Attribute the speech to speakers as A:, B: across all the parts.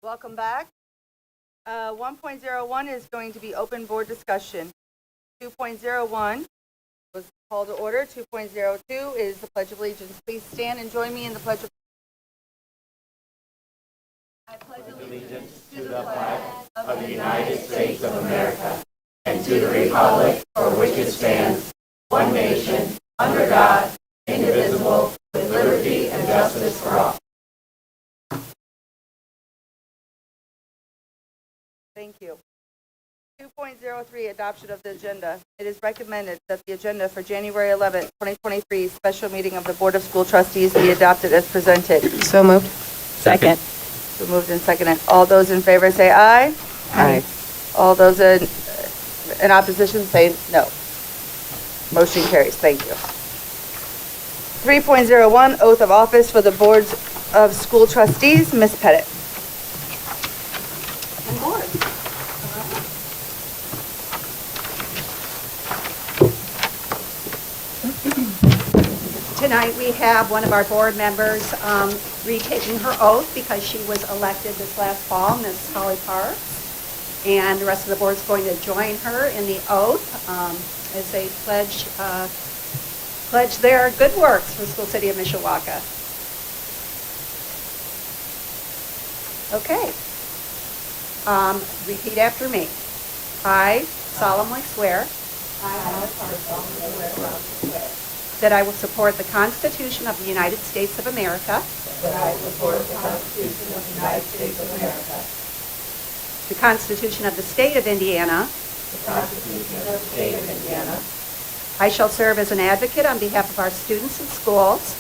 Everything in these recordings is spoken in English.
A: Welcome back. 1.01 is going to be open board discussion. 2.01 was called to order. 2.02 is the Pledge of Allegiance. Please stand and join me in the Pledge of
B: I pledge allegiance to the flag of the United States of America and to the republic for which it stands, one nation, under God, indivisible, with liberty and justice for all.
A: Thank you. 2.03, adoption of the agenda. It is recommended that the agenda for January 11th, 2023 special meeting of the Board of School Trustees be adopted as presented.
C: So moved.
D: Second.
A: So moved and seconded. All those in favor say aye.
C: Aye.
A: All those in opposition say no. Motion carries. Thank you. 3.01, oath of office for the Boards of School Trustees. Ms. Pettit. And board.
D: Tonight we have one of our board members retaking her oath because she was elected this last fall, Ms. Holly Parks. And the rest of the board is going to join her in the oath as they pledge their good works for the school city of Mishawaka. Okay. Repeat after me. I solemnly swear that I will support the Constitution of the United States of America, the Constitution of the State of Indiana. I shall serve as an advocate on behalf of our students and schools.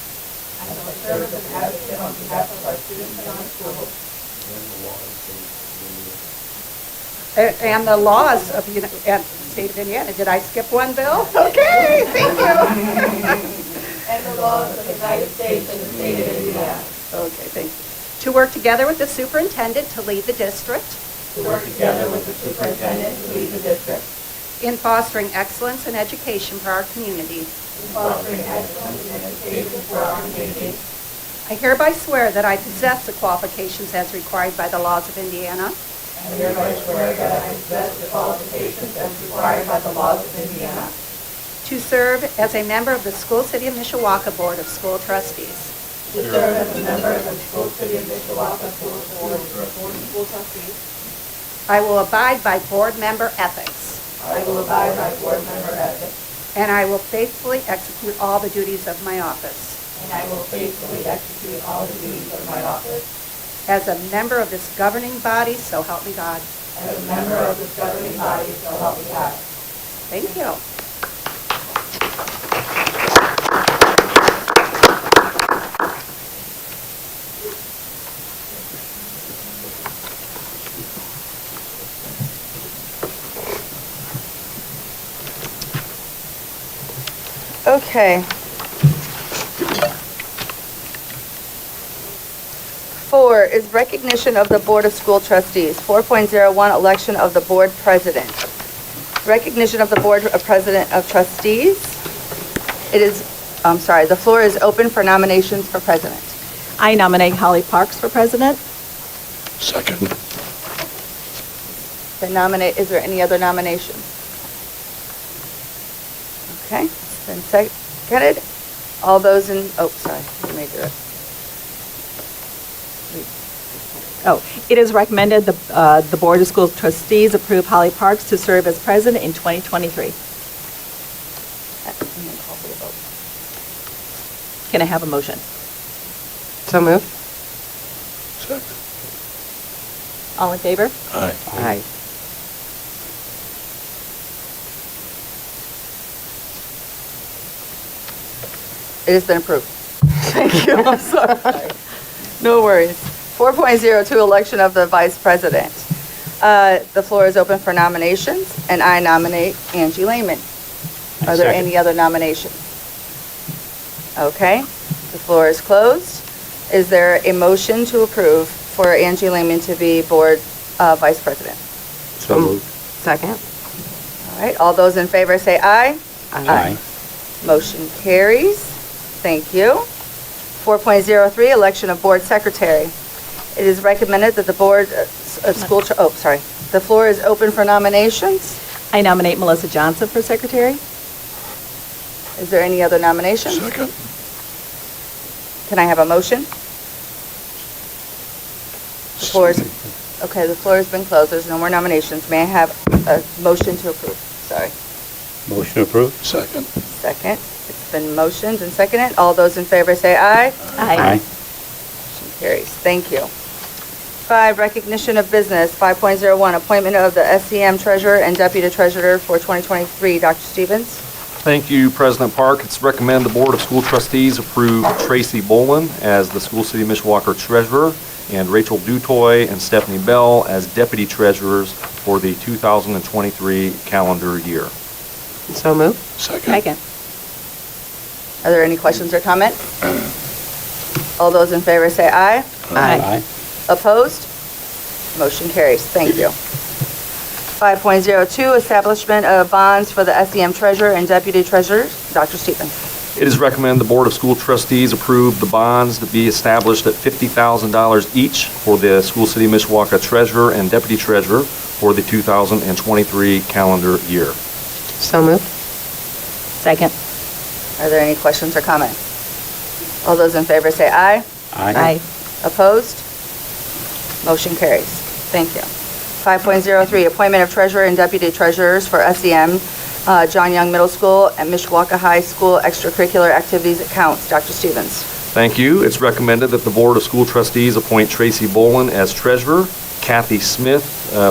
D: And the laws of the State of Indiana. Did I skip one, Bill? Okay, thank you.
B: And the laws of the United States and the state of Indiana.
D: Okay, thank you. To work together with the superintendent to lead the district.
B: To work together with the superintendent to lead the district.
D: In fostering excellence in education for our community.
B: In fostering excellence in education for our community.
D: I hereby swear that I possess the qualifications as required by the laws of Indiana.
B: I hereby swear that I possess the qualifications as required by the laws of Indiana.
D: To serve as a member of the School City of Mishawaka Board of School Trustees.
B: To serve as a member of the School City of Mishawaka Board of School Trustees.
D: I will abide by board member ethics.
B: I will abide by board member ethics.
D: And I will faithfully execute all the duties of my office.
B: And I will faithfully execute all the duties of my office.
D: As a member of this governing body, so help me God.
B: As a member of this governing body, so help me God.
D: Thank you.
A: Okay. 4 is recognition of the Board of School Trustees. 4.01, election of the Board President. Recognition of the Board of President of Trustees. The floor is open for nominations for President.
C: I nominate Holly Parks for president.
E: Second.
A: Is there any other nominations? Okay, it's been seconded. All those in, you may do it.
C: It is recommended the Board of School Trustees approve Holly Parks to serve as president in 2023. Can I have a motion?
F: So moved.
E: Second.
C: All in favor?
E: Aye.
F: Aye.
A: It has been approved. Thank you. I'm sorry. No worries. 4.02, election of the Vice President. The floor is open for nominations, and I nominate Angie Lehman. Are there any other nominations? Okay. The floor is closed. Is there a motion to approve for Angie Lehman to be Board Vice President?
E: So moved.
F: Second.
A: All right. All those in favor say aye.
E: Aye.
A: Motion carries. Thank you. 4.03, election of Board Secretary. It is recommended that the Board of School, the floor is open for nominations.
C: I nominate Melissa Johnson for secretary.
A: Is there any other nominations?
E: Second.
A: Can I have a motion? The floor is, okay, the floor has been closed. There's no more nominations. May I have a motion to approve? Sorry.
E: Motion approved. Second.
A: Second. It's been motioned and seconded. All those in favor say aye.
C: Aye.
A: Motion carries. Thank you. 5, recognition of business. 5.01, appointment of the SCM treasurer and deputy treasurer for 2023. Dr. Stevens?
G: Thank you, President Park. It's recommended the Board of School Trustees approve Tracy Bolin as the School City Mishawaka treasurer and Rachel Dutoy and Stephanie Bell as deputy treasurers for the 2023 calendar year.
F: So moved.
E: Second.
C: Second.
A: Are there any questions or comments? All those in favor say aye.
C: Aye.
A: Opposed? Motion carries. Thank you. 5.02, establishment of bonds for the SEM treasurer and deputy treasurer. Dr. Stevens.
G: It is recommended the Board of School Trustees approve the bonds to be established at $50,000 each for the School City Mishawaka treasurer and deputy treasurer for the 2023 calendar year.
F: So moved.
C: Second.
A: Are there any questions or comments? All those in favor say aye.
C: Aye.
A: Opposed? Motion carries. Thank you. 5.03, appointment of treasurer and deputy treasurers for SEM, John Young Middle School and Mishawaka High School extracurricular activities accounts. Dr. Stevens.
G: Thank you. It's recommended that the Board of School Trustees appoint Tracy Bolin as treasurer, Kathy Smith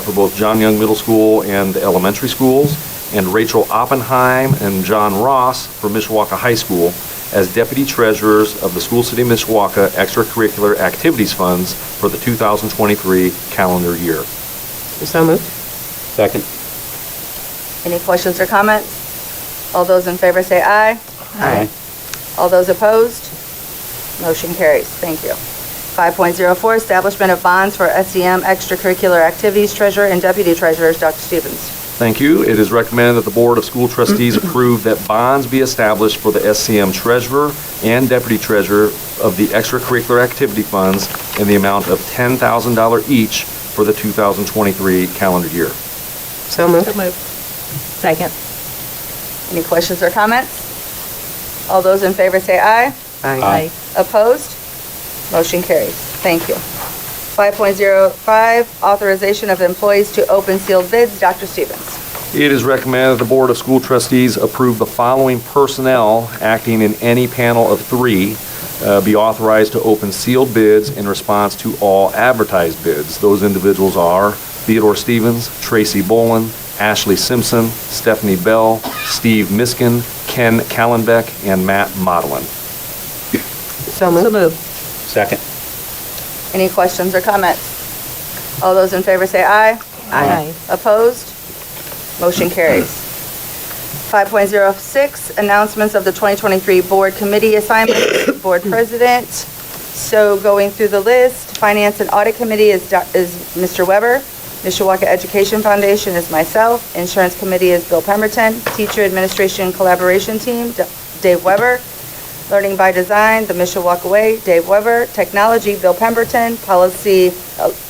G: for both John Young Middle School and the elementary schools, and Rachel Oppenheim and John Ross for Mishawaka High School as deputy treasurers of the School City Mishawaka extracurricular activities funds for the 2023 calendar year.
F: So moved.
E: Second.
A: Any questions or comments? All those in favor say aye.
E: Aye.
A: All those opposed? Motion carries. Thank you. 5.04, establishment of bonds for SEM extracurricular activities treasurer and deputy treasurers. Dr. Stevens.
G: Thank you. It is recommended that the Board of School Trustees approve that bonds be established for the SCM treasurer and deputy treasurer of the extracurricular activity funds in the amount of $10,000 each for the 2023 calendar year.
F: So moved.
C: So moved. Second.
A: Any questions or comments? All those in favor say aye.
C: Aye.
A: Opposed? Motion carries. Thank you. 5.05, authorization of employees to open sealed bids. Dr. Stevens.
G: It is recommended that the Board of School Trustees approve the following personnel acting in any panel of 3 be authorized to open sealed bids in response to all advertised bids. Those individuals are Theodore Stevens, Tracy Bolin, Ashley Simpson, Stephanie Bell, Steve Miskin, Ken Kallenbeck, and Matt Modelin.
F: So moved.
C: So moved.
E: Second.
A: Any questions or comments? All those in favor say aye.
C: Aye.
A: Opposed? Motion carries. 5.06, announcements of the 2023 board committee assignments. Board president. So going through the list, Finance and Audit Committee is Mr. Weber. Mishawaka Education Foundation is myself. Insurance Committee is Bill Pemberton. Teacher Administration Collaboration Team, Dave Weber. Learning by Design, the Mishawaka Way, Dave Weber. Technology, Bill Pemberton. Policy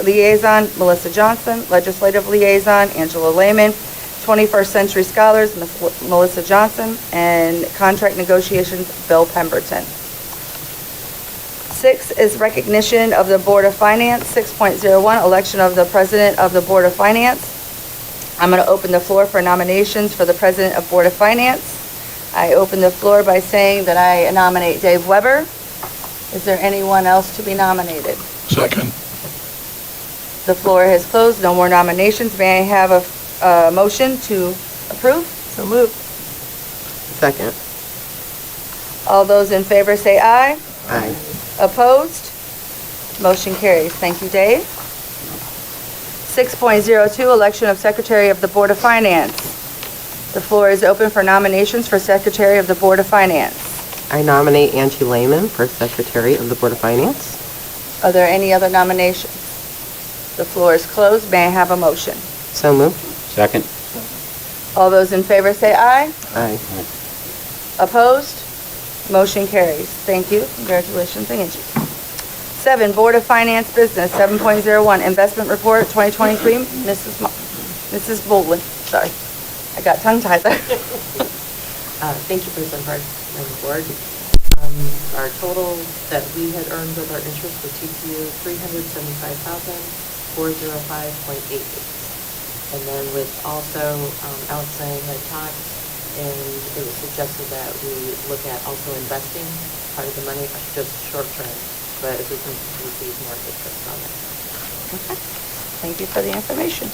A: Liaison, Melissa Johnson. Legislative Liaison, Angela Lehman. 21st Century Scholars, Melissa Johnson. And Contract Negotiations, Bill Pemberton. 6 is recognition of the Board of Finance. 6.01, election of the President of the Board of Finance. I'm going to open the floor for nominations for the President of Board of Finance. I open the floor by saying that I nominate Dave Weber. Is there anyone else to be nominated?
E: Second.
A: The floor has closed. No more nominations. May I have a motion to approve?
C: So moved.
F: Second.
A: All those in favor say aye.
F: Aye.
A: Opposed? Motion carries. Thank you, Dave. 6.02, election of Secretary of the Board of Finance. The floor is open for nominations for Secretary of the Board of Finance.
F: I nominate Angie Lehman for Secretary of the Board of Finance.
A: Are there any other nominations? The floor is closed. May I have a motion?
F: So moved.
E: Second.
A: All those in favor say aye.
F: Aye.
A: Opposed? Motion carries. Thank you. Congratulations, Angie. 7, Board of Finance Business, 7.01, Investment Report 2023, Mrs. Bolin, sorry. I got tongue-tied there.
F: Thank you, President Parks, Member Board. Our total that we had earned with our interest was TCU $375,405.88. And then with also, Alex and I had talked, and it was suggested that we look at also investing part of the money, just short-term, but if we can receive more interest on it.
A: Okay. Thank you for the information.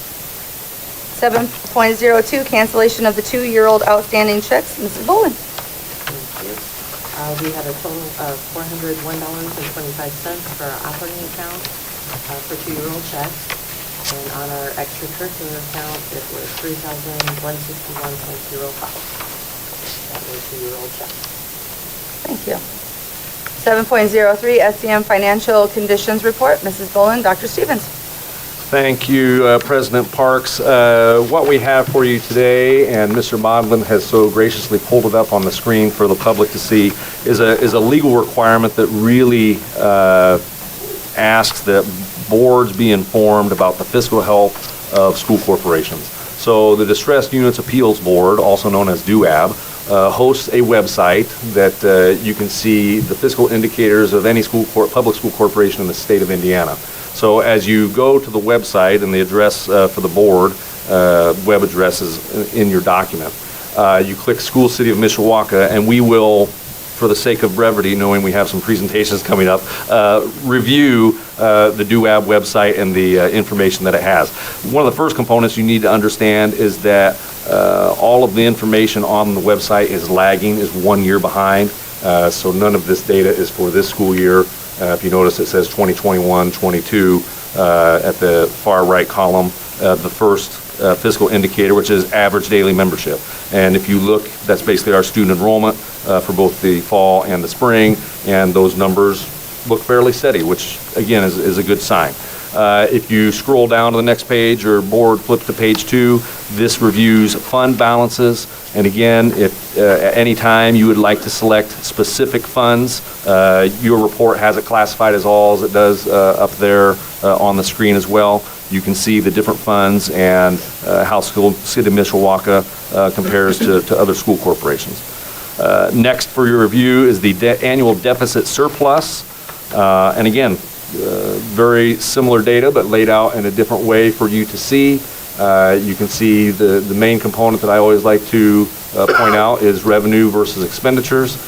A: 7.02, cancellation of the 2-year-old outstanding checks. Mrs. Bolin.
F: Thank you. We have a total of $401.25 for our operating account for 2-year-old checks. And on our extracurricular account, it was $3,161.05. That was 2-year-old checks.
A: Thank you. 7.03, SCM Financial Conditions Report. Mrs. Bolin, Dr. Stevens.
G: Thank you, President Parks. What we have for you today, and Mr. Modlin has so graciously pulled it up on the screen for the public to see, is a legal requirement that really asks that boards be informed about the fiscal health of school corporations. So the Distressed Units Appeals Board, also known as DUAB, hosts a website that you can see the fiscal indicators of any public school corporation in the state of Indiana. So as you go to the website, and the address for the board, web address is in your document, you click School City of Mishawaka, and we will, for the sake of brevity, knowing we have some presentations coming up, review the DUAB website and the information that it has. One of the first components you need to understand is that all of the information on the website is lagging, is 1 year behind. So none of this data is for this school year. If you notice, it says 2021-22 at the far right column, the first fiscal indicator, which is average daily membership. And if you look, that's basically our student enrollment for both the fall and the spring, and those numbers look fairly steady, which again is a good sign. If you scroll down to the next page, or board flips to page 2, this reviews fund balances. And again, if at any time you would like to select specific funds, your report has it classified as all, as it does up there on the screen as well. You can see the different funds and how City of Mishawaka compares to other school corporations. Next for your review is the annual deficit surplus. And again, very similar data, but laid out in a different way for you to see. You can see the main component that I always like to point out is revenue versus expenditures.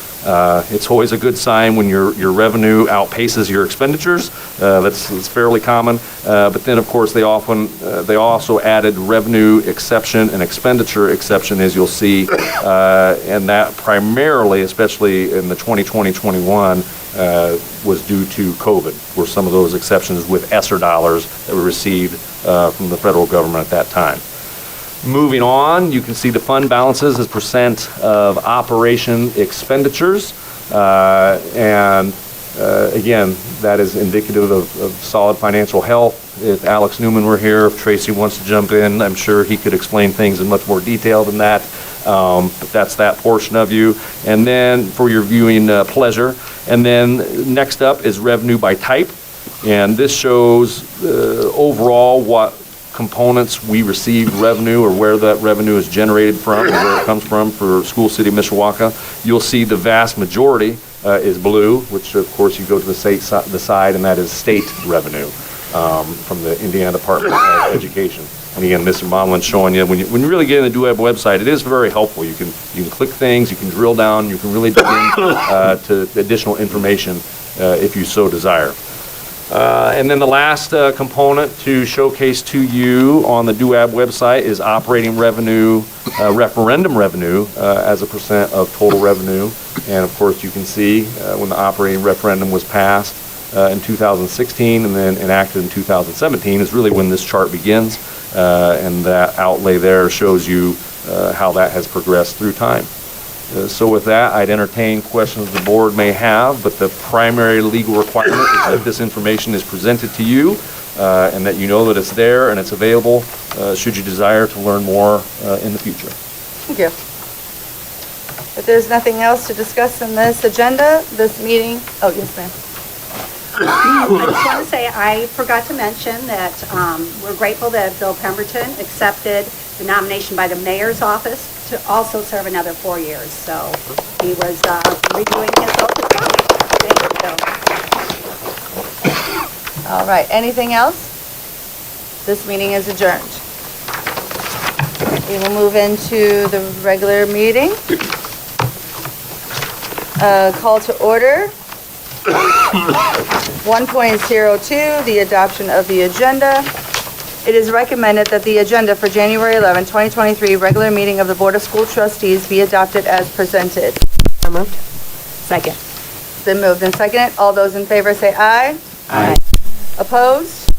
G: It's always a good sign when your revenue outpaces your expenditures. That's fairly common. But then, of course, they also added revenue exception and expenditure exception, as you'll see, and that primarily, especially in the 2020-21, was due to COVID, were some of those exceptions with ESSER dollars that were received from the federal government at that time. Moving on, you can see the fund balances as percent of operation expenditures. Again, that is indicative of solid financial health. If Alex Newman were here, if Tracy wants to jump in, I'm sure he could explain things in much more detail than that. But that's that portion of you. And then for your viewing pleasure. And then next up is revenue by type. And this shows overall what components we receive revenue, or where that revenue is generated from, or where it comes from for School City of Mishawaka. You'll see the vast majority is blue, which of course you go to the side, and that is state revenue from the Indiana Department of Education. And again, Mr. Monlin's showing you when you really get in the DUAB website, it is very helpful. You can click things, you can drill down, you can really dig in to additional information if you so desire. And then the last component to showcase to you on the DUAB website is operating revenue, referendum revenue as a percent of total revenue. And of course, you can see when the operating referendum was passed in 2016 and then enacted in 2017 is really when this chart begins. And that outlay there shows you how that has progressed through time. So with that, I'd entertain questions the board may have, but the primary legal requirement is that this information is presented to you and that you know that it's there and it's available should you desire to learn more in the future.
A: Thank you. If there's nothing else to discuss in this agenda, this meeting, oh, yes, ma'am.
D: I just want to say, I forgot to mention that we're grateful that Bill Pemberton accepted the nomination by the mayor's office to also serve another 4 years. So he was redoing his oath as well. Thank you, Bill.
A: All right, anything else? This meeting is adjourned. We will move into the regular meeting. Call to order. 1.02, the adoption of the agenda. It is recommended that the agenda for January 11, 2023 regular meeting of the Board of School Trustees be adopted as presented.
C: So moved. Second.
A: Been moved and seconded. All those in favor say aye.
C: Aye.
A: Opposed?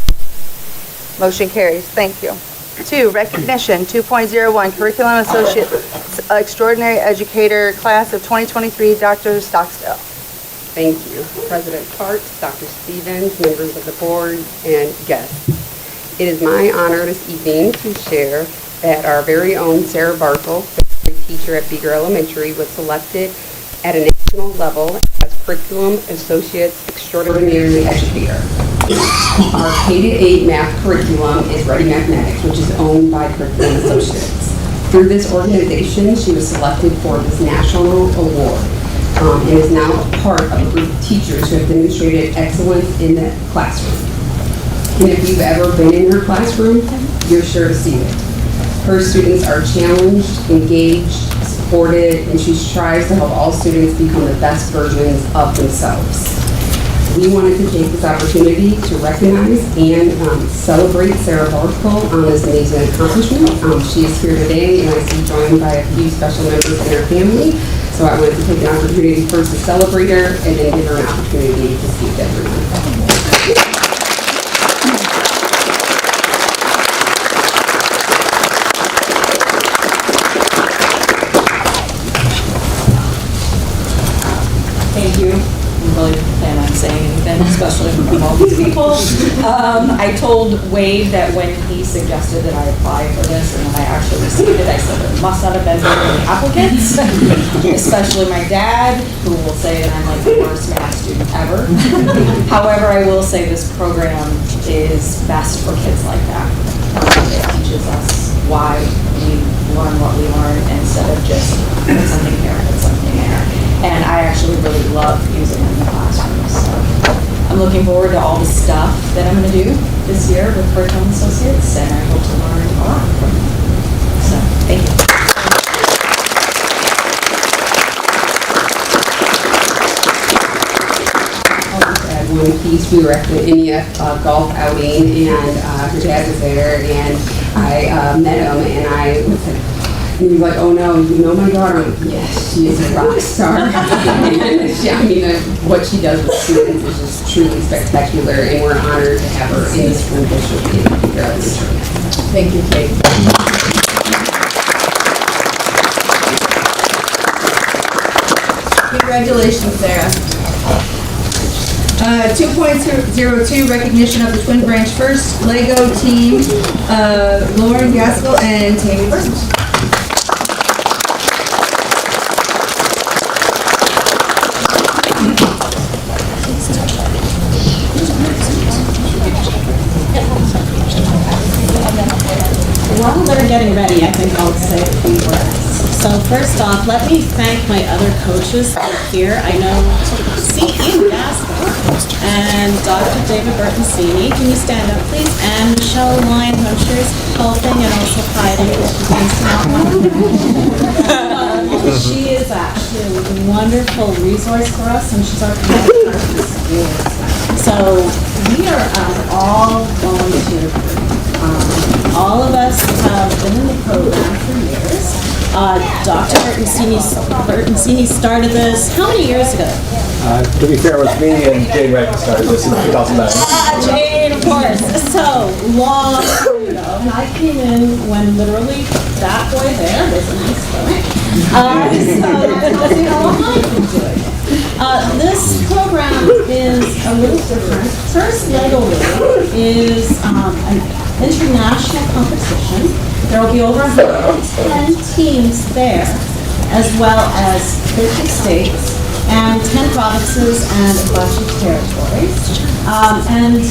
A: Motion carries. Thank you. 2, recognition, 2.01, Curriculum Associate Extraordinary Educator Class of 2023, Dr. Stockstill.
H: Thank you. President Parks, Dr. Stevens, members of the board, and guests. It is my honor this evening to share that our very own Sarah Barkle, teacher at Beager Elementary, was selected at a national level as Curriculum Associate Extraordinary Educator. Our K-8 math curriculum is Ready Mathematics, which is owned by Curriculum Associates. Through this organization, she was selected for this national award. And is now a part of a group of teachers who have demonstrated excellence in the classroom. And if you've ever been in her classroom, you're sure to see it. Her students are challenged, engaged, supported, and she strives to help all students become the best versions of themselves. We wanted to take this opportunity to recognize and celebrate Sarah Barkle on this amazing accomplishment. She is here today, and I see joined by a few special members in her family. So I wanted to take an opportunity first to celebrate her and then give her an opportunity to speak to everyone.
I: Thank you. I really plan on saying anything, especially from all these people. I told Wade that when he suggested that I apply for this and I actually received it, I said there must not have been very many applicants, especially my dad, who will say that I'm like the worst math student ever. However, I will say this program is best for kids like that. It teaches us why we learn what we learn instead of just put something here and put something there. And I actually really love using it in the classroom. So I'm looking forward to all the stuff that I'm going to do this year with Curriculum Associates, and I hope to learn a lot from them. So, thank you.
H: At one piece, we were at the NEF golf outing, and her dad was there, and I met him, and I was like, and he was like, oh no, you know my daughter? I'm like, yes, she is a rock star. And what she does with students is just truly spectacular, and we're honored to have her in the school district in Beaver Elementary. Thank you, Kate.
A: Congratulations, Sarah. 2.02, recognition of the Twin Branch First Lego team, Lauren Gaskell and Tammy Burns.
J: While they're getting ready, I think I'll say a few words. So first off, let me thank my other coaches that are here. I know C.E. Gaskell and Dr. David Bertoncini. Can you stand up, please? And Michelle Lyons, I'm sure is helping and also hiding. She is actually a wonderful resource for us, and she's our counterpart in schools. So we are all volunteer group. All of us have been in the program for years. Dr. Bertoncini started this, how many years ago?
K: To be fair, it was me and Jane Reck started this in 2009.
J: Jane, of course. So, long time ago. And I came in when literally that boy there was a nice boy. So, tells you how long I've been doing it. This program is a little different. First Lego League is an international competition. There will be over 110 teams there, as well as 50 states and 10 provinces and a bunch of territories. And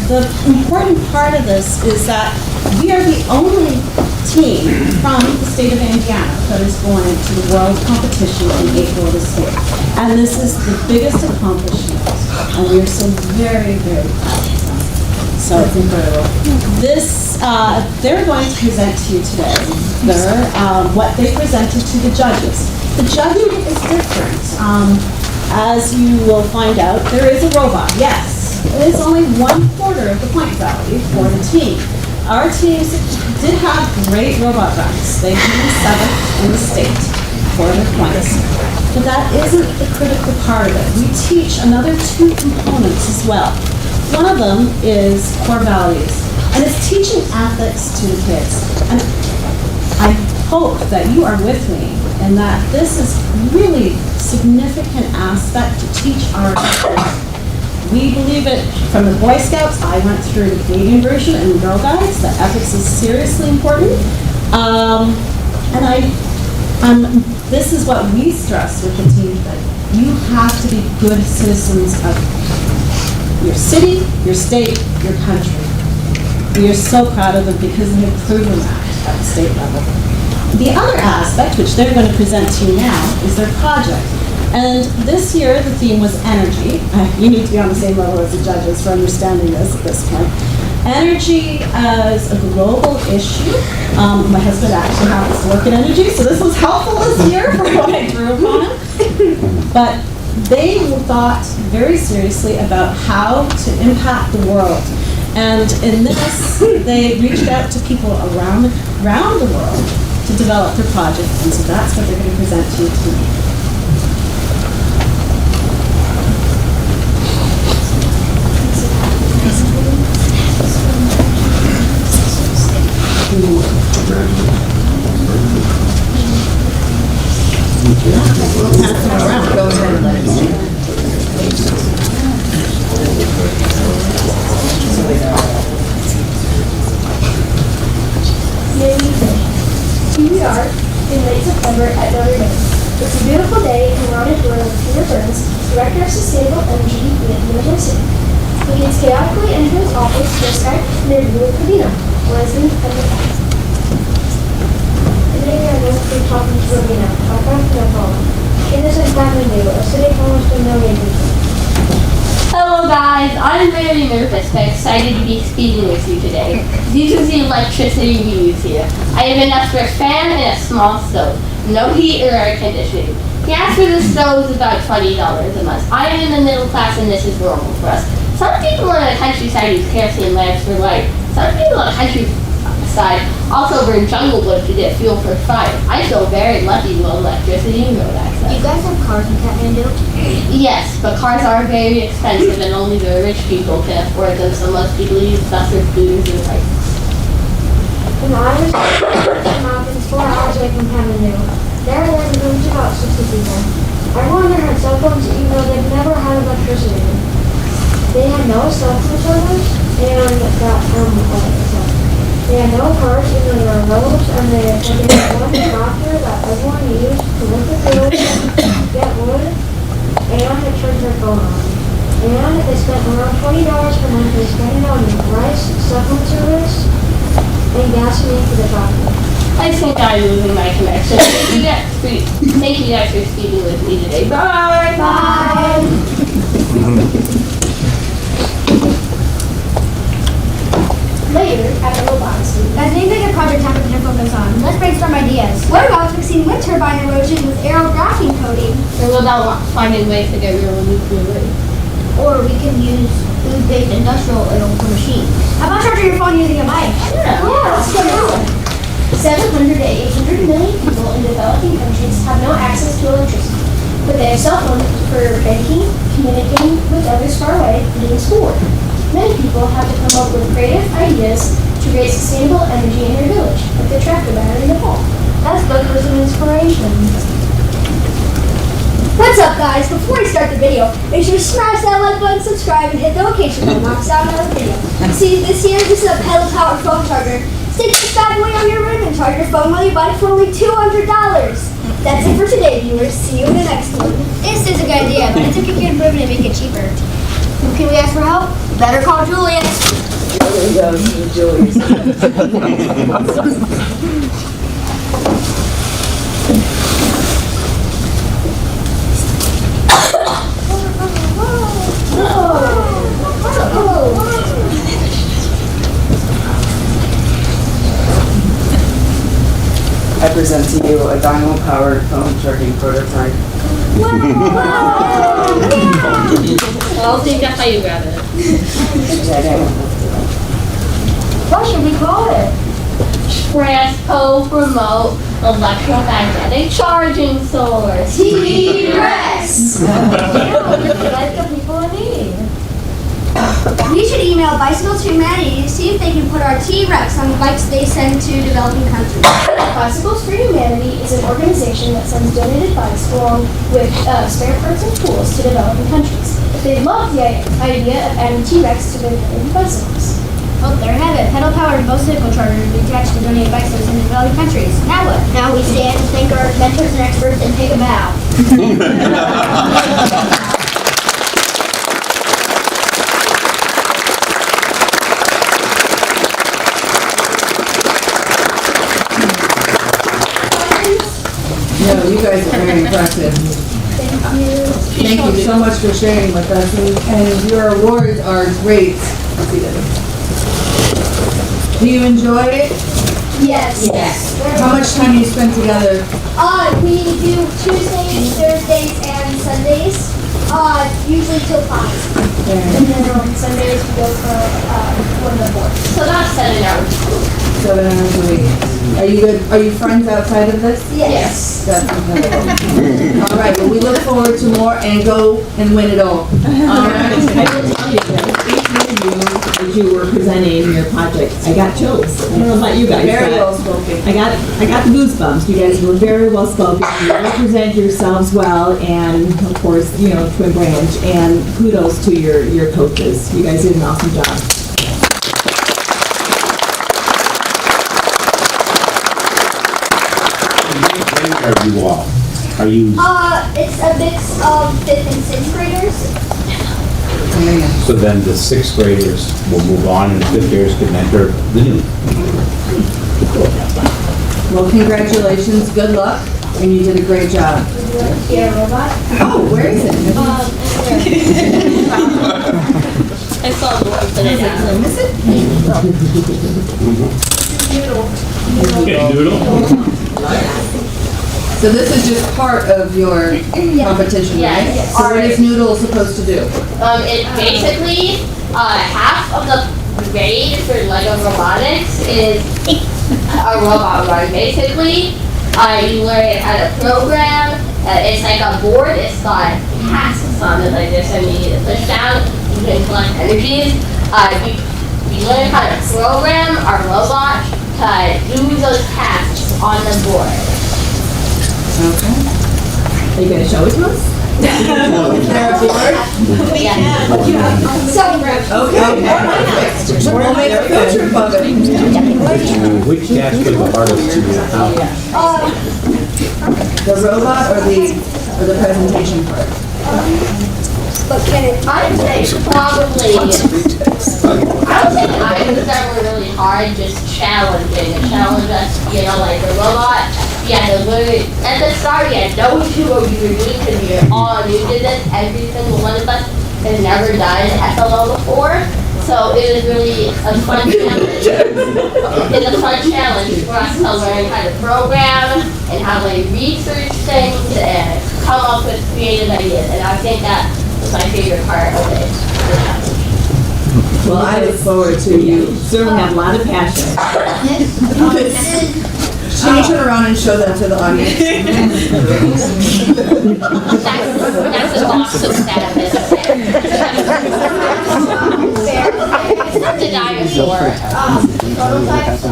J: the important part of this is that we are the only team from the state of Indiana that is going to the world competition in April this year. And this is the biggest accomplishment, and we are so very, very proud of them. So it's incredible. This, they're going to present to you today what they presented to the judges. The judging is different. As you will find out, there is a robot, yes. It is only 1/4 of the point value for the team. Our teams did have great robot runs. They came 7th in the state for their points. But that isn't the critical part of it. We teach another 2 components as well. One of them is core values, and it's teaching ethics to the kids. And I hope that you are with me and that this is really significant aspect to teach our kids. We believe it from the Boy Scouts. I went through the Canadian version and the Girl Guides. The ethics is seriously important. This is what we stress with the team today. You have to be good citizens of your city, your state, your country. We are so proud of them because they have proven that at the state level. The other aspect, which they're going to present to you now, is their project. And this year, the theme was energy. You need to be on the same level as the judges for understanding this at this point. Energy as a global issue. My husband actually happens to work in energy, so this was helpful this year for what I drew upon him. But they thought very seriously about how to impact the world. And in this, they reached out to people around the world to develop their project. And so that's what they're going to present to you tonight.
L: Here we are in late September at Notre Dame. It's a beautiful day and we're on a tour with Peter Burns, Director of Sustainable Energy with University. He gets chaotically into his office just like near Blue Cadino, Leslie and the Cat. Today we are going to be talking to Robina, our country of home. It is in Kathmandu, a city of almost 1 million people.
M: Hello guys, I'm very nervous but excited to be speaking with you today. This is the electricity we use here. I have enough for a fan and a small stove. No heat or air conditioning. Gas for the stove is about $20 a month. I am in the middle class and this is normal for us. Some people in the countryside use kerosene lamps for light. Some people in the countryside also burn jungle wood to get fuel for fire. I feel very lucky with electricity and road access.
L: You guys have cars in Kathmandu?
M: Yes, but cars are very expensive and only the rich people can afford them, so most people use buses, scooters, and bikes.
L: When I was in the mountains 4 hours away from Kathmandu, there were rooms about 60 people. Everyone there had cell phones even though they've never had electricity. They had no cell phone service and they had no cars even though there were roads, and they had one tractor that everyone used to lift the field, get wood, and to charge their phone on. And they spent around $20 per month they spent on rice, cell phone service, and gasoline for the tractor.
M: I think I'm losing my connection. Thank you guys for speaking with me today. Bye!
L: Bye! Later, at the robots.
N: As named like a project time with info goes on, let's brainstorm ideas. What about fixing wind turbine erosion with aerographene coating?
M: Or what about finding ways to get rid of nuclear waste?
N: Or we can use food-based industrial oil for machines. How about charging your phone using a mic?
M: Yeah,
N: let's get going. 700 to 800 million people in developing countries have no access to electricity, but they have cell phones for banking, communicating with others far away, and doing schoolwork. Many people have to come up with creative ideas to create sustainable energy in their village, like the tractor battery in Nepal.
L: That's book was an inspiration.
N: What's up guys? Before we start the video, make sure to smash that like button, subscribe, and hit the notification bell to knock us out another video. See, this is a pedal-powered phone charger. Stick this bad boy on your room and charge your phone while you buy it for only $200. That's it for today, viewers. See you in the next one. This is a good idea, but it's a computer improvement to make it cheaper. Who can we ask for help? Better call Julius.
A: I present to you a dynamo-powered phone charging prototype.
M: I'll think that's how you grab it.
N: What should we call it?
M: Transpo Remote Electromagnetic Charging Source.
N: T-Rex. Like the people in need. We should email Bicycle to Humanity to see if they can put our T-Rex on the bikes they send to developing countries.
L: Bicycles for Humanity is an organization that sends donated bikes along with spare parts and tools to developing countries. They love the idea of adding T-Rex to their donated bicycles.
N: Oh, there you have it. Pedal-powered bicycle chargers will be attached to donated bikes that send to developing countries. Now what? Now we stand and thank our mentors and experts and take a bow.
A: No, you guys are very impressive.
N: Thank you.
A: Thank you so much for sharing with us, and your awards are great. Do you enjoy it?
N: Yes. Yes.
A: How much time do you spend together?
N: We do Tuesdays, Thursdays, and Sundays. Usually till 5. And then on Sundays we go for one of the boards.
M: So that's 7 hours.
A: 7 hours a week. Are you good? Are you friends outside of this?
N: Yes.
A: That's wonderful. All right, well, we look forward to more and go and win it all.
C: All right. I will tell you that each one of you, as you were presenting your project, I got chills. I don't know about you guys.
A: Very
C: but
A: well spoken.
C: I got the goosebumps. You guys were very well spoken. You represent yourselves well, and of course, you know, Twin Branch. And kudos to your coaches. You guys did an awesome job.
E: Are you all? Are you,
N: It's a mix of 5th and 6th graders.
E: so then the 6th graders will move on and the 5th graders can enter the new?
A: Well, congratulations, good luck, and you did a great job.
N: Yeah, robot.
A: Oh, where is it?
M: I saw the one today.
E: Noodle?
A: So this is just part of your competition, right?
M: Yes.
A: So what is Noodle supposed to do?
M: It basically, half of the grade for Lego robotics is a robot run. Basically, you learn how to program. It's like a board. It's got tasks on it like this, and you need to push down. You can collect energies. We learn how to program our robot to do those tasks on the board.
A: Okay.
C: Are you going to show it to us?
A: Okay. We'll make a field trip of it.
E: Which task was the hardest to do?
A: The robot or the presentation part?
M: I'd say probably, I would say items that were really hard, just challenging. It challenged us, you know, like the robot, you had to learn, at the start you had no clue what you were doing because you're all new to this. Every single one of us has never done SLO before. So it was really a fun challenge. It's a fun challenge for us to learn how to program and how to research things and come up with creative ideas. And I think that was my favorite part of it.
C: Well, I look forward to you. Certainly have a lot of passion.
A: Can you turn around and show that to the audience?
M: That's an awesome status. It's a dinosaur.
N: Prototypes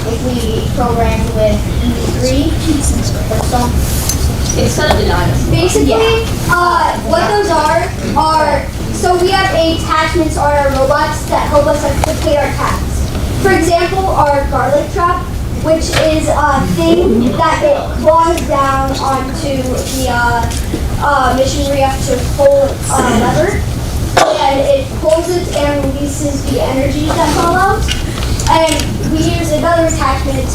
N: if we program with E3 or something.
M: It's such a dinosaur.
N: Basically, what those are, so we have attachments on our robots that help us complete our tasks. For example, our garlic chop which is a thing that it claws down onto the mission where you have to pull a lever, and it pulls it and releases the energy that fall out. And we use another attachment,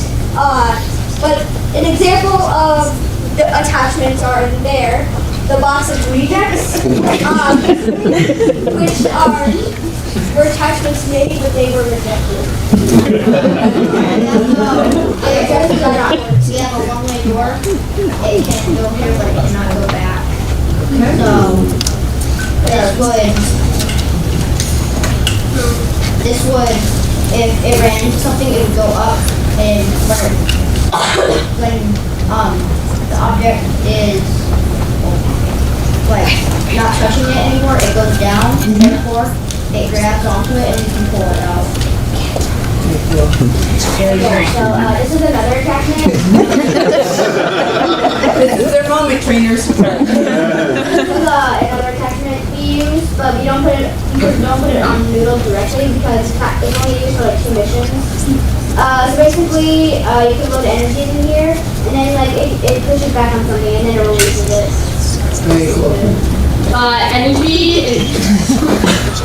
N: but an example of the attachments are in there. The box of rejects, which were attachments made, but they were rejected.
L: We have a one-way door. It can go here, but it cannot go back. So this would, if it ran into something, it would go up and burn. When the object is like not touching it anymore, it goes down, and therefore it grabs onto it and you can pull it out. So this is another attachment.
C: This is their moment, trainers.
N: This is another attachment we use, but we don't put it on the noodle directly because it's only used for like 2 missions. So basically, you can load energy in here, and then like it pushes back on something, and then it releases it.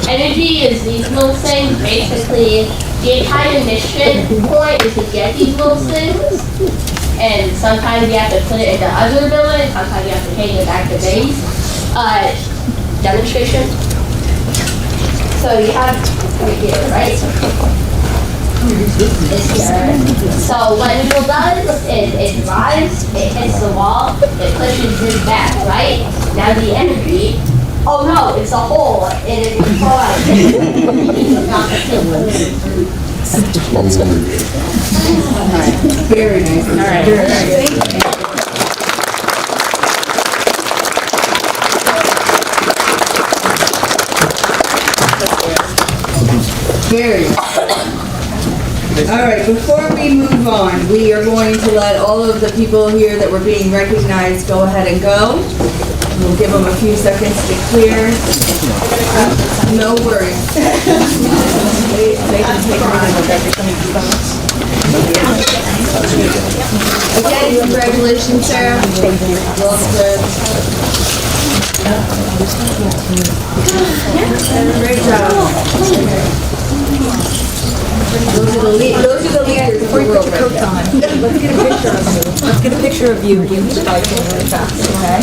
M: Energy is these little things. Basically, the entire mission point is to get these little things. And sometimes you have to put it in the other building, sometimes you have to take it back to base. Demonstration. So you have right here, right? This here. So what it does is it drives, it hits the wall, it pushes this back, right? Now the energy, oh no, it's a hole, and it will fall out.
C: Very nice. All right. Very nice. Very nice. All right, before we move on, we are going to let all of the people here that were being recognized go ahead and go. We'll give them a few seconds to clear. No worries. They can take a Again, congratulations, Sarah. Well done. Great job. Those are the leaders before you put your coats on. Let's get a picture of you. Let's get a picture of you. Give me the bike really fast, okay?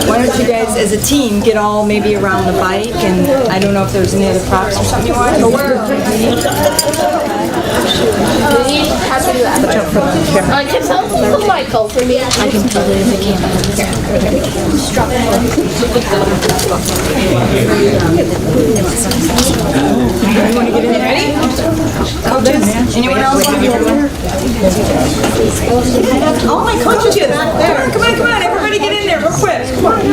C: Why don't you guys, as a team, get all maybe around the bike, and I don't know if there's any other props or something you want.
M: Can someone put the mic over for me? I can tell it if it came
C: You want to get in there? Ready? Coaches? Anyone else want to get in there? All my coaches are back there. Come on, everybody get in there real quick. Come on. You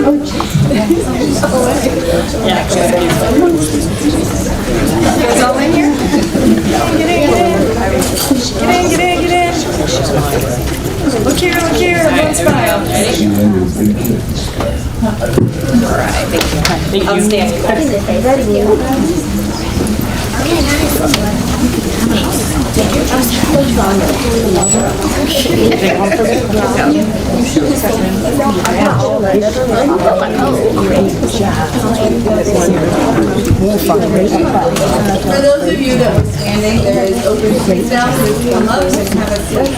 C: guys all in here? Get in. Look here, everyone smile. All right, thank you. Outstanding. For those of you that were standing, there is open space now, so you can come up and have a seat.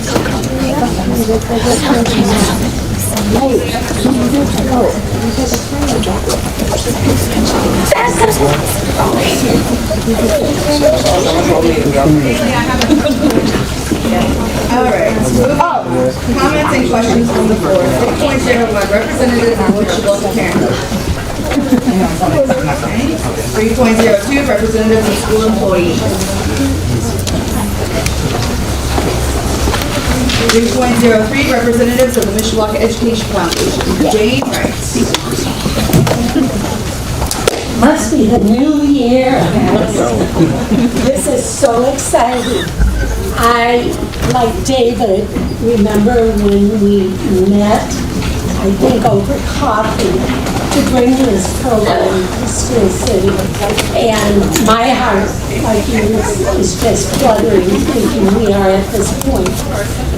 C: All right, comments and questions from the floor. 6.01, representative of Mishawaka County. 3.02, representative of school employees. 3.03, representatives of the Mishawaka Education Foundation. Jane Wright.
O: Must be the new year. This is so exciting. I, like David, remember when we met I think, over coffee to bring this program to School City. And my heart, like yours, is just fluttering thinking we are at this point.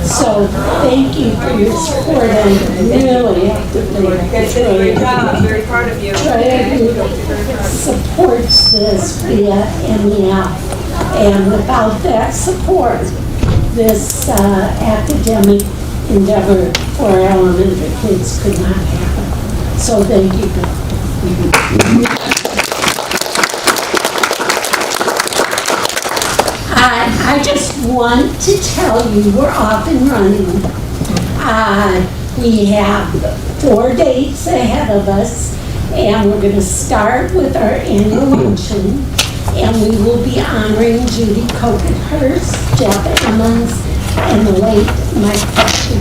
O: So thank you for your support and really,
C: Great job. Very proud of you.
O: supports this via MEF. And without that support, this academic endeavor for our elementary kids could not happen. So thank you. I just want to tell you we're off and running. We have 4 dates ahead of us, and we're going to start with our annual luncheon, and we will be honoring Judy Cokenhurst, Jeff Emmons, and the late Mike Fletcher.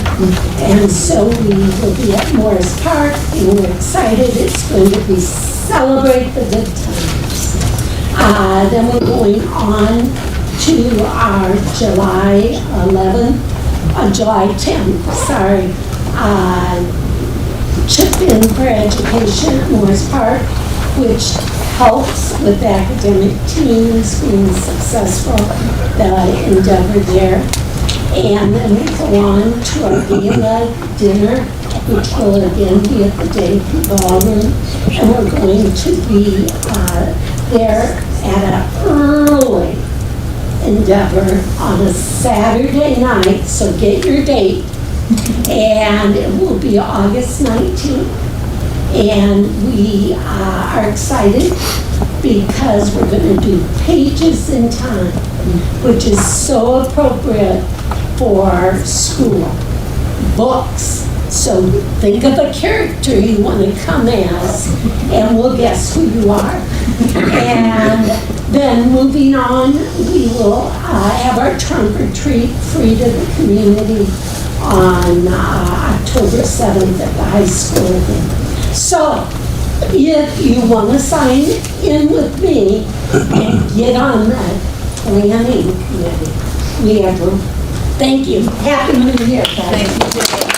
O: And so we will be at Morris Park, and we're excited. It's going to be celebrate the good times. Then we're going on to our July 10th, Chip In for Education at Morris Park, which helps with academic teams being successful, the endeavor there. And then we go on to our gala dinner, which will again be at the Davie Ballroom. And we're going to be there at an early endeavor on a Saturday night, so get your date. And it will be August 19th. And we are excited because we're going to do Pages in Time, which is so appropriate for school. Books. So think of a character you want to come as, and we'll guess who you are. And then moving on, we will have our trunk or treat free to the community on October 7th at the high school. So if you want to sign in with me and get on that planning committee, we have room. Thank you. Happy New Year, guys.
C: Thank you, Jenny.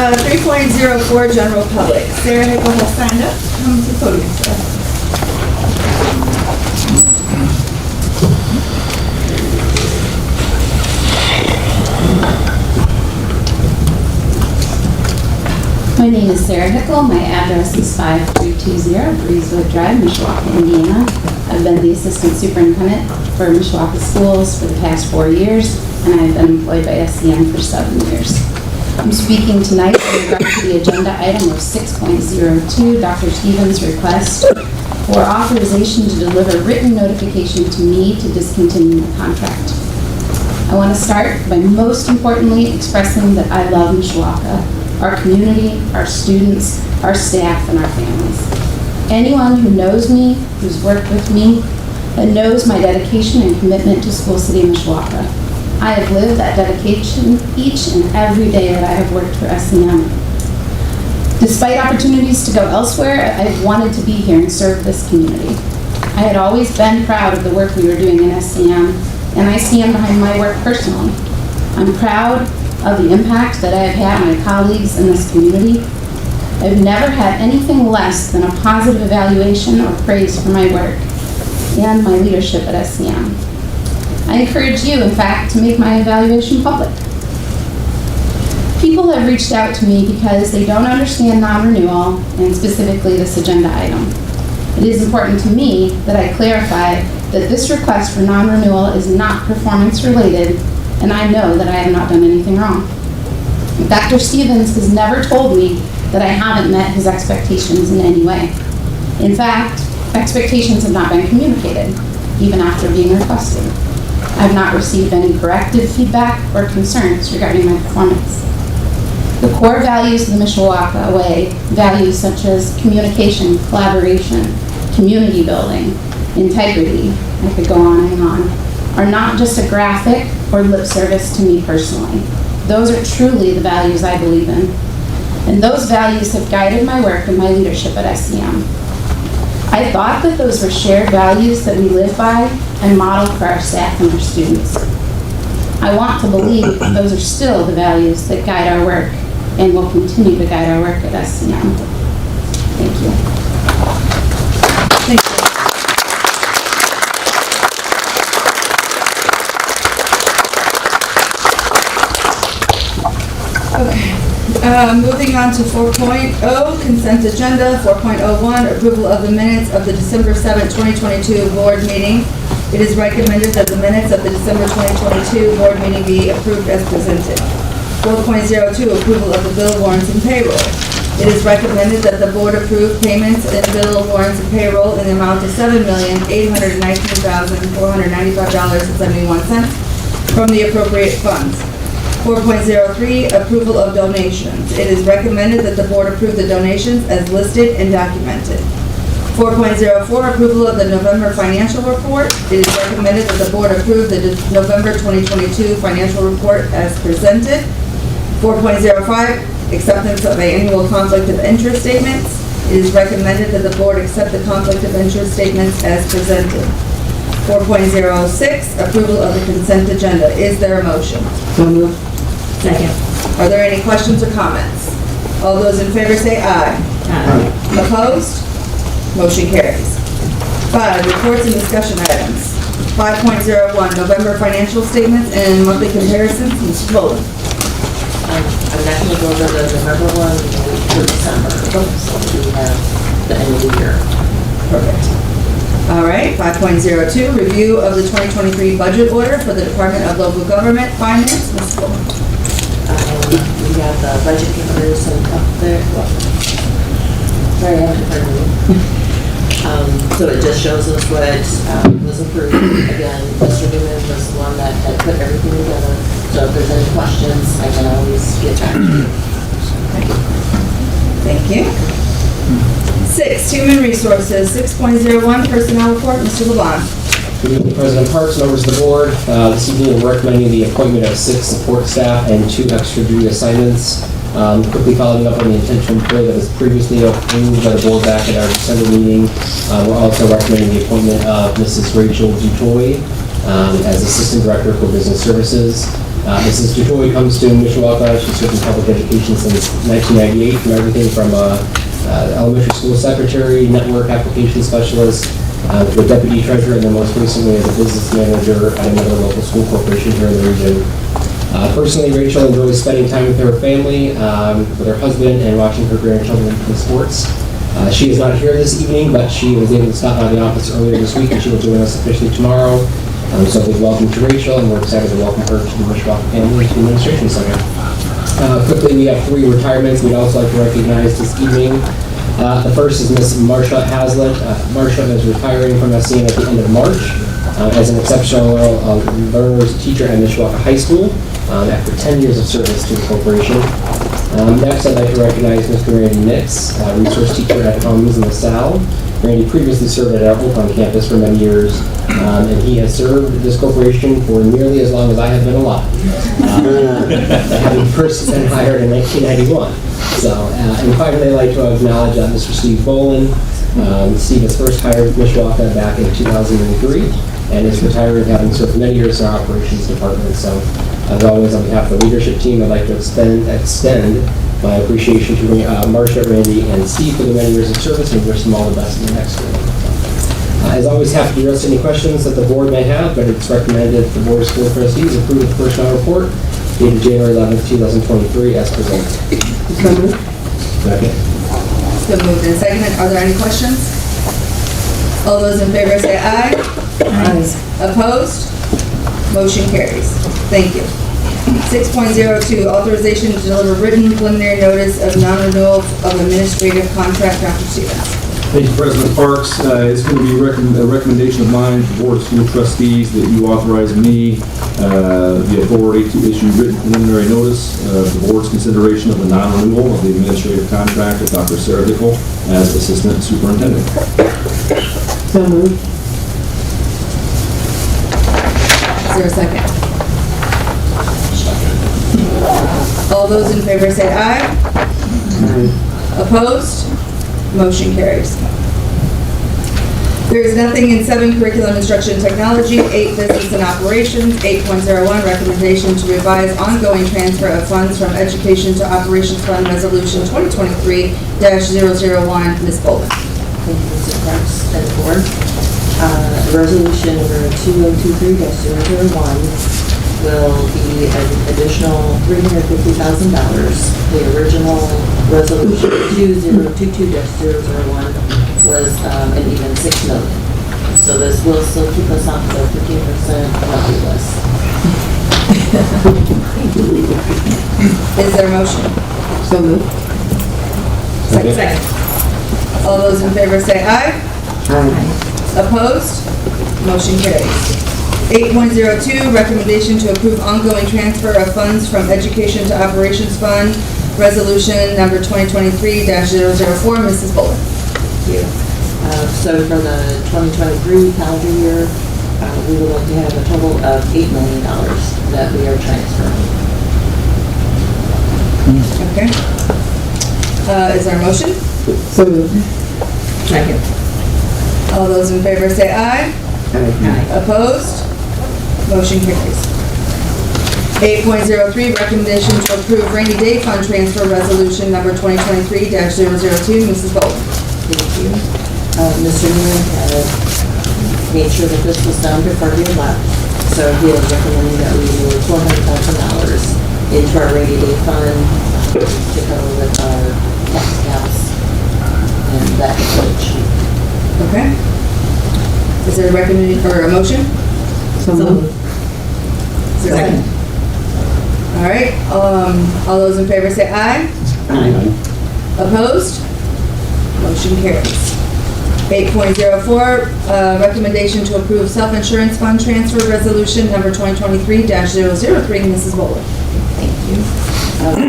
C: 3.04 General Public. Sarah Nickel has signed up. Come to the podium, Sarah.
P: My name is Sarah Hickel. My address is 5320 Breezewood Drive, Mishawaka, Indiana. I've been the assistant superintendent for Mishawaka schools for the past 4 years, and I've been employed by SCM for 7 years. I'm speaking tonight in regard to the agenda item of 6.02, Dr. Stevens' request for authorization to deliver written notification to me to discontinue the contract. I want to start by most importantly expressing that I love Mishawaka, our community, our students, our staff, and our families. Anyone who knows me, who's worked with me, and knows my dedication and commitment to School City Mishawaka. I have lived that dedication each and every day that I have worked for SCM. Despite opportunities to go elsewhere, I've wanted to be here and serve this community. I had always been proud of the work we were doing in SCM, and I stand behind my work personally. I'm proud of the impact that I have had on my colleagues in this community. I've never had anything less than a positive evaluation or praise for my work and my leadership at SCM. I encourage you, in fact, to make my evaluation public. People have reached out to me because they don't understand non-renewal and specifically this agenda item. It is important to me that I clarify that this request for non-renewal is not performance related, and I know that I have not done anything wrong. Dr. Stevens has never told me that I haven't met his expectations in any way. In fact, expectations have not been communicated, even after being requested. I have not received any corrective feedback or concerns regarding my performance. The core values of the Mishawaka Way, values such as communication, collaboration, community building, integrity, I could go on and on, are not just a graphic or lip service to me personally. Those are truly the values I believe in. And those values have guided my work and my leadership at SCM. I thought that those were shared values that we live by and model for our staff and our students. I want to believe those are still the values that guide our work and will continue to guide our work at SCM. Thank you.
C: Thank you. Okay, moving on to 4.0, consent agenda. 4.01, approval of the minutes of the December 7, 2022 board meeting. It is recommended that the minutes of the December 2022 board meeting be approved as presented. 4.02, approval of the bill warrants and payroll. It is recommended that the board approve payments in bill warrants and payroll in the amount of $7,819,495.71 from the appropriate funds. 4.03, approval of donations. It is recommended that the board approve the donations as listed and documented. 4.04, approval of the November financial report. It is recommended that the board approve the November 2022 financial report as presented. 4.05, acceptance of annual conflict of interest statements. It is recommended that the board accept the conflict of interest statements as presented. 4.06, approval of the consent agenda. Is there a motion?
F: So moved.
C: Second. Are there any questions or comments? All those in favor say aye.
F: Aye.
C: Opposed? Motion carries. 5, reports and discussion items. 5.01, November financial statements and monthly comparisons. Ms. Rowland.
F: I'm not going to go over the November one for December, so we have the end of the year.
C: Perfect. All right, 5.02, review of the 2023 budget order for the Department of Local Government Finance. Ms. Rowland.
F: We have the budget comparison up there. Sorry, I have it in front of me. So it just shows us what was approved. Again, Mr. Newman was the one that had put everything together. So if there's any questions, I can always get back to you.
C: Thank you. 6, human resources. 6.01, personnel report. Mr. LeBlanc.
K: Good evening, President Parks, members of the board. This evening we're recommending the appointment of 6 support staff and 2 extra duty assignments. Quickly following up on the intent to employ that was previously approved by the board back at our December meeting. We're also recommending the appointment of Mrs. Rachel Dutoy as Assistant Director for Business Services. Mrs. Dutoy comes to Mishawaka. She's served in public education since 1998, from everything from elementary school secretary, network application specialist, the deputy treasurer, and then most recently as a business manager at another local school corporation here in the region. Personally, Rachel enjoys spending time with her family, with her husband, and watching her grandchildren play sports. She is not here this evening, but she was able to stop by the office earlier this week, and she will join us officially tomorrow. So big welcome to Rachel, and we're excited to welcome her to the Mishawaka Family and Administration Center. Quickly, we have 3 retirements we'd also like to recognize this evening. The first is Miss Marsha Hazlitt. Marsha is retiring from SCM at the end of March as an exceptional learners teacher at Mishawaka High School after 10 years of service to the corporation. Next, I'd like to recognize Mr. Randy Nix, resource teacher at Holmes in LaSalle. Randy previously served at our Oakland campus for many years, and he has served this corporation for nearly as long as I have been alive, having first been hired in 1991. So, and finally, I'd like to acknowledge Mr. Steve Bolin. Steve was first hired with Mishawaka back in 2003, and is retiring, having served many years in our operations department. So, as always, on behalf of the leadership team, I'd like to extend my appreciation to Marsha, Randy, and Steve for the many years of service, and wish them all the best in the next year. As always, happy to address any questions that the board may have, but it's recommended that the Board of School Trustees approve the personnel report dated January 11th, 2023, as presented.
C: Second. It's been moved and seconded. Are there any questions? All those in favor say aye. Aye. Opposed? Motion carries. Thank you. 6.02, authorization to deliver written preliminary notice of non-renewal of administrative contract. Dr. Stevens.
Q: Thank you, President Parks. It's going to be a recommendation of mine to the Board of School Trustees that you authorize me the authority to issue written preliminary notice of the Board's consideration of the non-renewal of the administrative contract with Dr. Sarah Dickel as Assistant Superintendent.
F: So moved.
C: Is there a second? All those in favor say aye. Opposed? Motion carries. There is nothing in 7, curriculum, instruction, and technology, 8, business and operations, 8.01, recommendation to revise ongoing transfer of funds from education to operations fund resolution 2023-001. Ms. Bolden.
F: Thank you, Mr. Parks and the board. Resolution number 2023-001 will be an additional $350,000. The original resolution 2022-001 was an even $6 million. So this will still keep us on the 15% levy list.
C: Is there a motion?
F: So moved.
C: Second. All those in favor say aye. Opposed? Motion carries. 8.02, recommendation to approve ongoing transfer of funds from education to operations fund, resolution number 2023-004. Mrs. Bolden.
F: Thank you. So for the 2023 calendar year, we would like to have a total of $8 million that we are transferring.
C: Okay. Is there a motion?
F: So moved. Second.
C: All those in favor say aye. Opposed? Motion carries. 8.03, recommendation to approve rainy day fund transfer resolution number 2023-002. Mrs. Bolden.
F: Thank you. Mr. Newman had made sure that this was done before he left. So he is recommending that we move $400,000 into our rainy day fund to go with our tax caps and that approach.
C: Okay. Is there a recommendation or a motion?
F: So moved.
C: Is there a second? All right. All those in favor say aye. Opposed? Motion carries. 8.04, recommendation to approve self-insurance fund transfer resolution number 2023-003. Mrs. Bowler.
F: Thank you.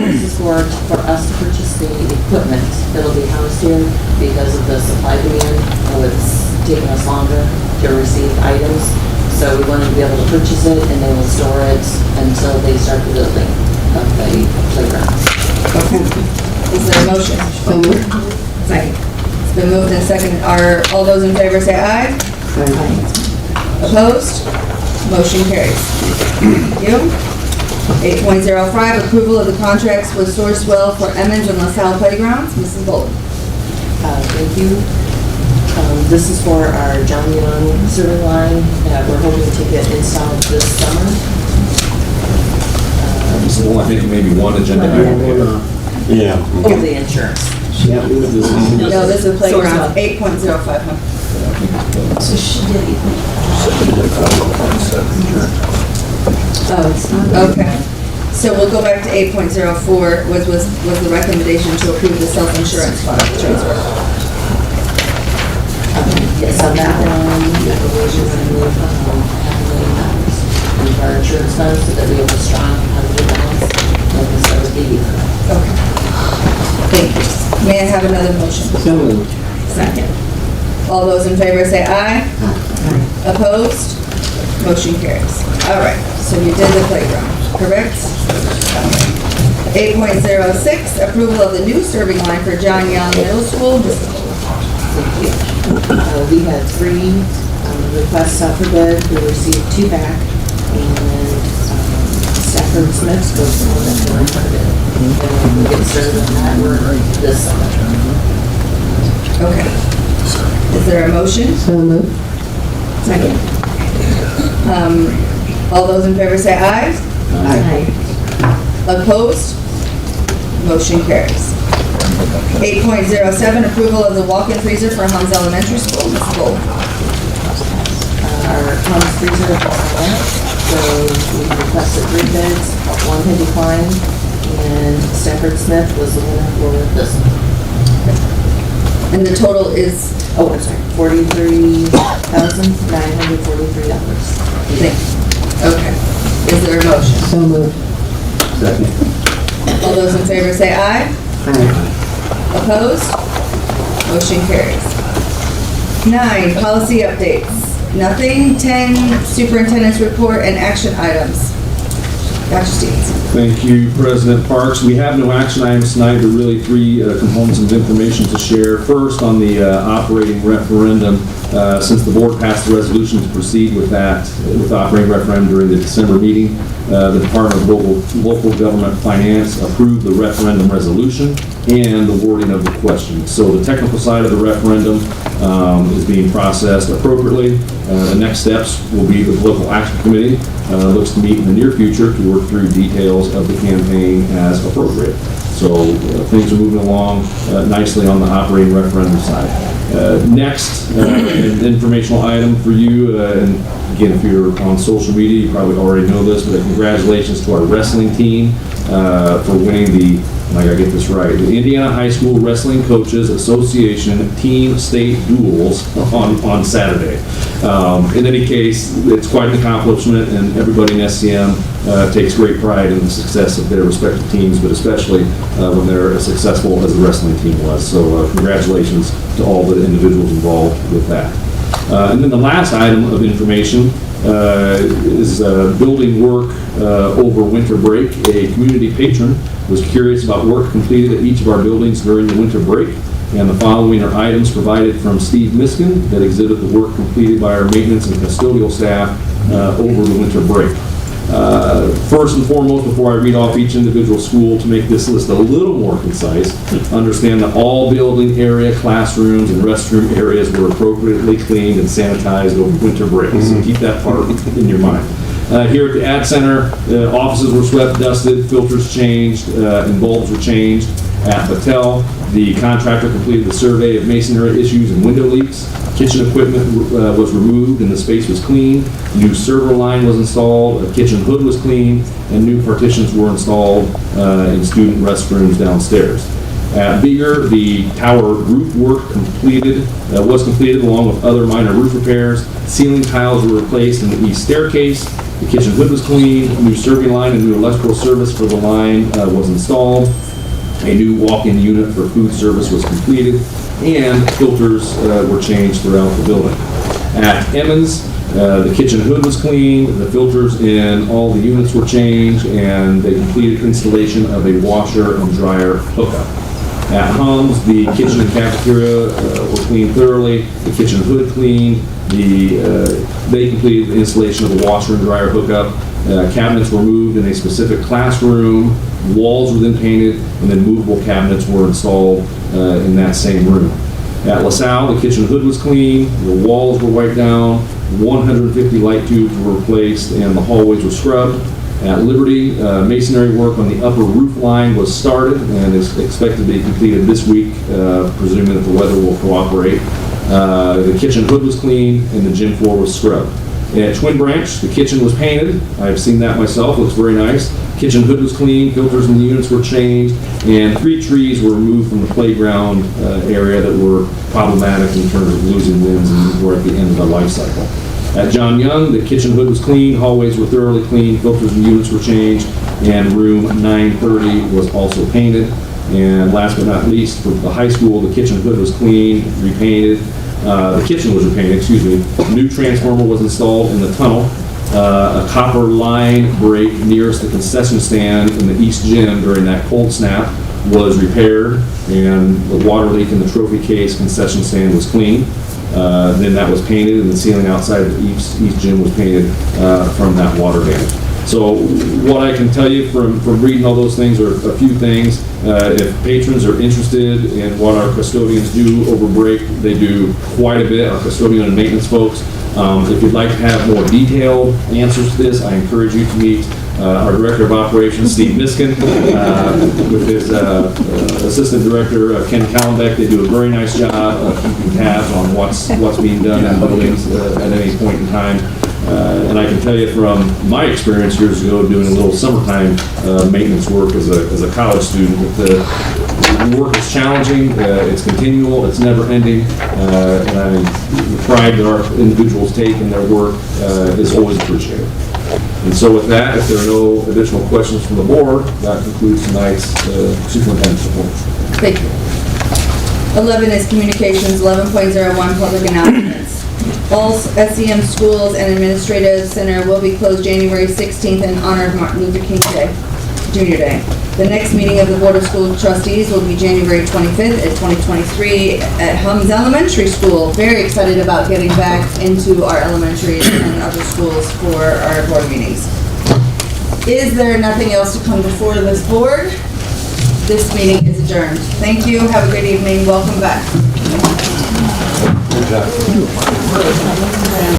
F: This is for us to purchase the equipment that'll be housed here because of the supply demand. It's taking us longer to receive items. So we wanted to be able to purchase it and they will store it until they start the building of the playground.
C: Okay. Is there a motion? Second. It's been moved and seconded. Are all those in favor say aye? Opposed? Motion carries. Thank you. 8.05, approval of the contracts with Sourcewell for Emmons and LaSalle playgrounds. Mrs. Bolden.
F: Thank you. This is for our John Young sewer line that we're hoping to get installed this summer.
Q: This is one, I think maybe one agenda item.
B: Yeah.
F: Over the insurance.
C: No, this is playground. 8.05.
O: So she did it.
C: Oh, it's not. Okay. So we'll go back to 8.04, was the recommendation to approve the self-insurance fund transfer.
F: Yes, on that one, we're going to move $500,000 into our insurance fund so that we have a strong positive balance like we said with DD.
C: Okay. Thank you. May I have another motion?
F: So moved.
C: Second. All those in favor say aye. Opposed? Motion carries. All right, so you did the playground, correct? 8.06, approval of the new serving line for John Young Middle School.
F: Thank you. We had 3 requests out for bid. We received 2 back, and Stafford Smith's was the one that we bid. And we'll get started on that work this summer.
C: Okay. Is there a motion?
F: So moved.
C: Second. All those in favor say aye. Opposed? Motion carries. 8.07, approval of the walk-in freezer for Hums Elementary School. Ms. Gold.
F: Our Hums freezer is all out, so we requested 3 bids. 1 had declined, and Stafford Smith was the winner for this one.
C: And the total is?
F: Oh, I'm sorry, $43,943.
C: Thank you. Okay. Is there a motion?
F: So moved.
B: Second.
C: All those in favor say aye. Opposed? Motion carries. 9, policy updates. Nothing. 10, superintendent's report and action items. Dr. Stevens.
Q: Thank you, President Parks. We have no action items tonight, but really 3 components of information to share. First, on the operating referendum, Since the board passed the resolution to proceed with the operating referendum during the December meeting, the Department of Local Government Finance approved the referendum resolution and the wording of the question. So the technical side of the referendum is being processed appropriately. The next steps will be the Political Action Committee looks to meet in the near future to work through details of the campaign as appropriate. So things are moving along nicely on the operating referendum side. Next, an informational item for you, and again, if you're on social media, you probably already know this, but congratulations to our wrestling team for winning the, and I gotta get this right, the Indiana High School Wrestling Coaches Association Team State Duels on Saturday. In any case, it's quite an accomplishment, and everybody in SCM takes great pride in the success of their respective teams, but especially when they're as successful as the wrestling team was. So congratulations to all the individuals involved with that. And then the last item of information is building work over winter break. A community patron was curious about work completed at each of our buildings during the winter break, and the following are items provided from Steve Miskin that exhibit the work completed by our maintenance and custodial staff over the winter break. First and foremost, before I read off each individual school to make this list a little more concise, understand that all building area, classrooms, and restroom areas were appropriately cleaned and sanitized over winter break. So keep that part in your mind. Here at the Ad Center, offices were swept, dusted, filters changed, and bulbs were changed. At Battelle, the contractor completed the survey of masonry issues and window leaks. Kitchen equipment was removed and the space was cleaned. New server line was installed, a kitchen hood was cleaned, and new partitions were installed in student restrooms downstairs. At Beaver, the tower roof work was completed along with other minor roof repairs. Ceiling tiles were replaced in the east staircase. The kitchen hood was cleaned. A new serving line and new electrical service for the line was installed. A new walk-in unit for food service was completed, and filters were changed throughout the building. At Emmons, the kitchen hood was cleaned, the filters in all the units were changed, and they completed installation of a washer and dryer hookup. At Hums, the kitchen and cafeteria were cleaned thoroughly, the kitchen hood cleaned, they completed the installation of a washer and dryer hookup. Cabinets were moved in a specific classroom, walls were then painted, and then movable cabinets were installed in that same room. At LaSalle, the kitchen hood was cleaned, the walls were wiped down, 150 light tubes were replaced, and the hallways were scrubbed. At Liberty, masonry work on the upper roof line was started and is expected to be completed this week, presuming that the weather will cooperate. The kitchen hood was cleaned, and the gym floor was scrubbed. At Twin Branch, the kitchen was painted. I've seen that myself. Looks very nice. Kitchen hood was cleaned. Filters in the units were changed. And 3 trees were removed from the playground area that were problematic in terms of losing limbs and were at the end of their life cycle. At John Young, the kitchen hood was cleaned. Hallways were thoroughly cleaned. Filters in the units were changed. And room 930 was also painted. And last but not least, for the high school, the kitchen hood was cleaned, repainted. The kitchen was repainted, excuse me. A new transformer was installed in the tunnel. A copper line break nearest the concession stand in the East Gym during that cold snap was repaired, and the water leak in the trophy case concession stand was cleaned. Then that was painted, and the ceiling outside of the East Gym was painted from that water damage. So what I can tell you from reading all those things are a few things. If patrons are interested in what our custodians do over break, they do quite a bit, our custodian and maintenance folks. If you'd like to have more detailed answers to this, I encourage you to meet our Director of Operations, Steve Miskin, with his Assistant Director, Ken Callenbeck. They do a very nice job of keeping tabs on what's being done in buildings at any point in time. And I can tell you from my experience years ago doing a little summertime maintenance work as a college student, that the work is challenging, it's continual, it's never ending, and the pride that our individuals take in their work is always appreciated. And so with that, if there are no additional questions from the board, that concludes tonight's superintendent's report.
C: Thank you. 11 is communications, 11.01 public announcements. All SCM schools and administrative center will be closed January 16th in honor of Martin Luther King Day. Junior Day. The next meeting of the Board of School Trustees will be January 25th at 2023 at Hums Elementary School. Very excited about getting back into our elementaries and other schools for our board meetings. Is there nothing else to come before this board? This meeting is adjourned. Thank you. Have a good evening. Welcome back.
E: Good job.